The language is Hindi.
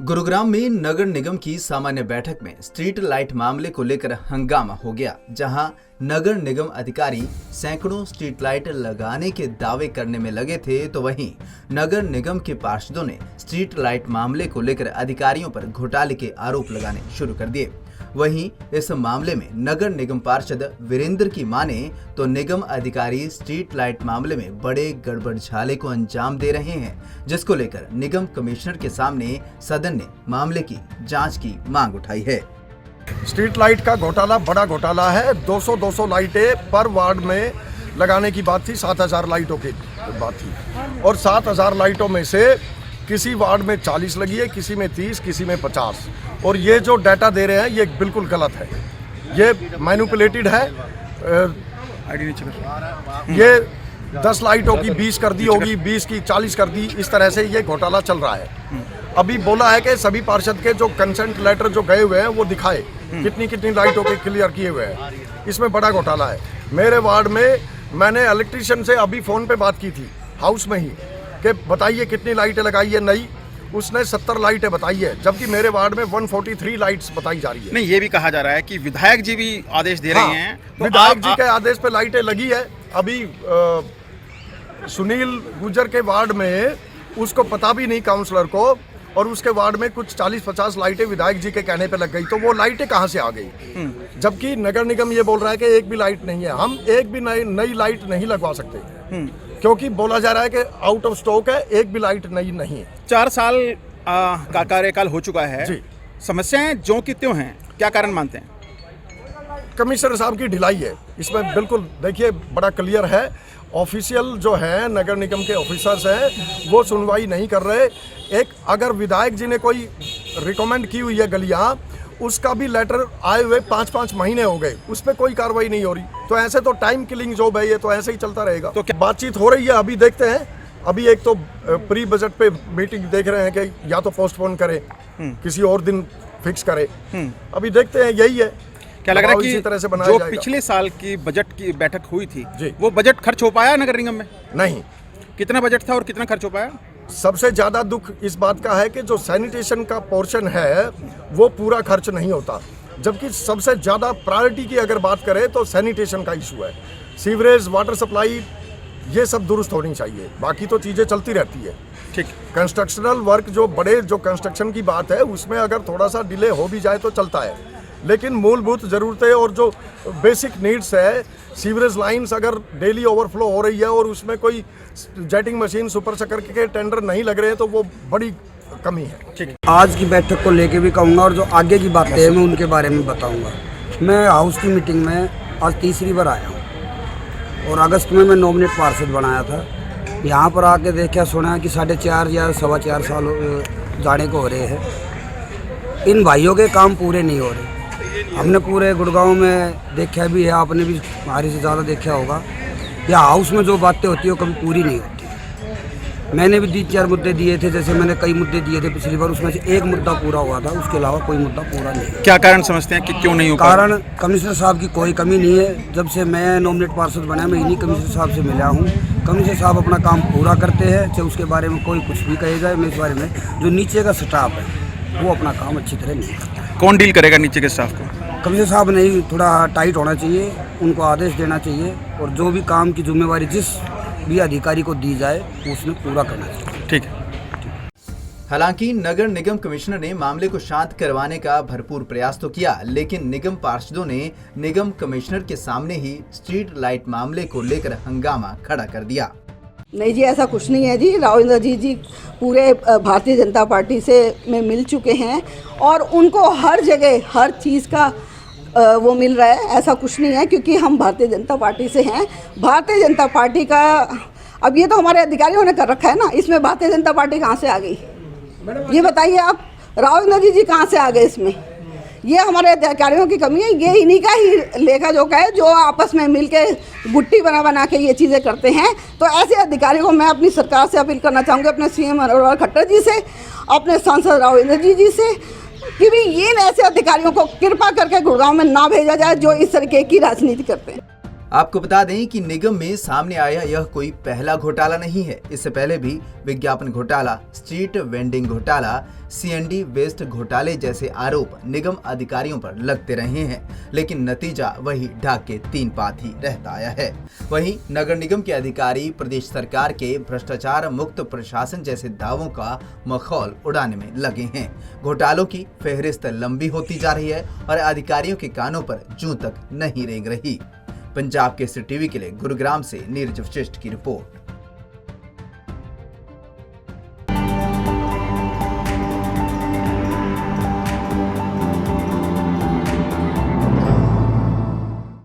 गुरुग्राम में नगर निगम की सामान्य बैठक में स्ट्रीट लाइट मामले को लेकर हंगामा हो गया, जहां नगर निगम अधिकारी सैकड़ों स्ट्रीट लाइट लगाने के दावे करने में लगे थे, तो वहीं नगर निगम के पार्षदों ने स्ट्रीट लाइट मामले को लेकर अधिकारियों पर घोटाले के आरोप लगाने शुरू कर दिए। वहीं इस मामले में नगर निगम पार्षद वीरेंद्र की माने तो निगम अधिकारी स्ट्रीट लाइट मामले में बड़े गड़बड़झाले को अंजाम दे रहे हैं, जिसको लेकर निगम कमिश्नर के सामने सदन ने मामले की जांच की मांग उठाई है। स्ट्रीट लाइट का घोटाला बड़ा घोटाला है। 200 लाइटें पर वार्ड में लगाने की बात थी, 7000 लाइटों की बात थी और 7000 लाइटों में से किसी वार्ड में 40 लगी है, किसी में 30, किसी में 50। और ये जो डाटा दे रहे हैं ये बिल्कुल गलत है, ये मैनिपुलेटेड है। ये 10 लाइटों की 20 कर दी होगी, 20 की 40 कर दी, इस तरह से ये घोटाला चल रहा है। अभी बोला है कि सभी पार्षद के जो कंसेंट लेटर जो गए हुए हैं वो दिखाए कितनी लाइटों के क्लियर किए हुए हैं। इसमें बड़ा घोटाला है। मेरे वार्ड में मैंने इलेक्ट्रीशियन से अभी फ़ोन पे बात की थी हाउस में ही कि बताइए कितनी लाइटें लगाई है नई। उसने 70 लाइटें बताई है, जबकि मेरे वार्ड में 143 लाइट्स बताई जा रही है। नहीं, ये भी कहा जा रहा है कि विधायक जी भी आदेश दे रहे हैं। तो विधायक जी के आदेश पे लाइटें लगी है। अभी सुनील गुजर के वार्ड में उसको पता भी नहीं काउंसलर को, और उसके वार्ड में कुछ 40-50 लाइटें विधायक जी के कहने पे लग गई। तो वो लाइटें कहाँ से आ गई? जबकि नगर निगम ये बोल रहा है कि एक भी लाइट नहीं है। हम एक भी नई लाइट नहीं लगवा सकते, क्योंकि बोला जा रहा है कि आउट ऑफ स्टॉक है, एक भी लाइट नई नहीं है। 4 साल का कार्यकाल हो चुका है जी। समस्याएं जो कि त्यों हैं, क्या कारण मानते हैं? कमिश्नर साहब की ढिलाई है इसमें। बिल्कुल देखिए, बड़ा क्लियर है। ऑफिशियल जो है नगर निगम के ऑफिसर्स हैं वो सुनवाई नहीं कर रहे। एक अगर विधायक जी ने कोई रिकमेंड की हुई है गलियां, उसका भी लेटर आए हुए 5-5 महीने हो गए, उस पर कोई कार्रवाई नहीं हो रही। तो ऐसे तो टाइम किलिंग जॉब है, ये तो ऐसे ही चलता रहेगा। तो क्या बातचीत हो रही है अभी देखते हैं। अभी एक तो प्री बजट पे मीटिंग देख रहे हैं कि या तो पोस्टपोन करें, किसी और दिन फिक्स करें। अभी देखते हैं, यही है। क्या लग रहा है कि तरह से जो पिछले साल की बजट की बैठक हुई थी वो बजट खर्च हो पाया नगर निगम में? नहीं। कितना बजट था और कितना खर्च हो पाया? सबसे ज़्यादा दुख इस बात का है कि जो सैनिटेशन का पोर्शन है वो पूरा खर्च नहीं होता, जबकि सबसे ज़्यादा प्रायोरिटी की अगर बात करें तो सैनिटेशन का इशू है। सीवरेज, वाटर सप्लाई, ये सब दुरुस्त होनी चाहिए। बाकी तो चीज़ें चलती रहती है। ठीक। कंस्ट्रक्शनल वर्क जो बड़े जो कंस्ट्रक्शन की बात है उसमें अगर थोड़ा सा डिले हो भी जाए तो चलता है, लेकिन मूलभूत ज़रूरतें और जो बेसिक नीड्स है, सीवरेज लाइंस अगर डेली ओवरफ्लो हो रही है और उसमें कोई जेटिंग मशीन, सुपर सकर के टेंडर नहीं लग रहे हैं, तो वो बड़ी कमी है। ठीक। आज की बैठक को लेके भी कहूँगा और जो आगे की बातें हैं मैं उनके बारे में बताऊँगा। मैं हाउस की मीटिंग में आज तीसरी बार आया हूँ और अगस्त में मैं नॉमिनेट पार्षद बनाया था। यहाँ पर आके देखा सुना कि 4.5 या 4.25 साल जाने को हो रहे हैं। इन भाइयों के काम पूरे नहीं हो रहे। हमने पूरे गुड़गांव में देखा भी है, आपने भी हमारे से ज़्यादा देखा होगा। या हाउस में जो बातें होती है वो कभी पूरी नहीं होती। मैंने भी 3-4 मुद्दे दिए थे, जैसे मैंने कई मुद्दे दिए थे पिछली बार, उसमें से एक मुद्दा पूरा हुआ था, उसके अलावा कोई मुद्दा पूरा नहीं। क्या कारण समझते हैं कि क्यों नहीं हो? कारण कमिश्नर साहब की कोई कमी नहीं है। जब से मैं नॉमिनेट पार्षद बना मैं इन्हीं कमिश्नर साहब से मिला हूँ। कमिश्नर साहब अपना काम पूरा करते हैं, चाहे उसके बारे में कोई कुछ भी कहे जाए। मैं इस बारे में जो नीचे का स्टाफ है वो अपना काम अच्छी तरह नहीं करता। कौन डील करेगा नीचे के स्टाफ को? कमिश्नर साहब नहीं, थोड़ा टाइट होना चाहिए, उनको आदेश देना चाहिए और जो भी काम की जिम्मेवारी जिस भी अधिकारी को दी जाए उसने पूरा करना चाहिए। ठीक है। हालांकि नगर निगम कमिश्नर ने मामले को शांत करवाने का भरपूर प्रयास तो किया, लेकिन निगम पार्षदों ने निगम कमिश्नर के सामने ही स्ट्रीट लाइट मामले को लेकर हंगामा खड़ा कर दिया। नहीं जी, ऐसा कुछ नहीं है जी। राविंद्र जी पूरे भारतीय जनता पार्टी से में मिल चुके हैं और उनको हर जगह हर चीज़ का वो मिल रहा है। ऐसा कुछ नहीं है, क्योंकि हम भारतीय जनता पार्टी से हैं। भारतीय जनता पार्टी का अब ये तो हमारे अधिकारियों ने कर रखा है ना, इसमें भारतीय जनता पार्टी कहाँ से आ गई? ये बताइए आप, राविंद्र जी कहाँ से आ गए इसमें? ये हमारे अधिकारियों की कमी है। ये इन्हीं का ही लेखा जोखा है जो आपस में मिलके गुट्टी बना के ये चीज़ें करते हैं। तो ऐसे अधिकारियों को मैं अपनी सरकार से अपील करना चाहूँगी, अपने CM मनोहर खट्टर जी से, अपने सांसद राविंद्र जी से, कि भी ये ऐसे अधिकारियों को कृपा करके गुड़गांव में ना भेजा जाए जो इस तरीके की राजनीति करते हैं। आपको बता दें कि निगम में सामने आया यह कोई पहला घोटाला नहीं है। इससे पहले भी विज्ञापन घोटाला, स्ट्रीट वेंडिंग घोटाला, सीएनडी वेस्ट घोटाले जैसे आरोप निगम अधिकारियों पर लगते रहे हैं, लेकिन नतीजा वही ढाक के तीन पात ही रहता आया है। वहीं नगर निगम के अधिकारी प्रदेश सरकार के भ्रष्टाचार मुक्त प्रशासन जैसे दावों का मखौल उड़ाने में लगे हैं। घोटालों की फहरिस्त लंबी होती जा रही है और अधिकारियों के कानों पर जूं तक नहीं रेंग रही। पंजाब केसरी टीवी के लिए गुरुग्राम से नीरज वशिष्ठ की रिपोर्ट।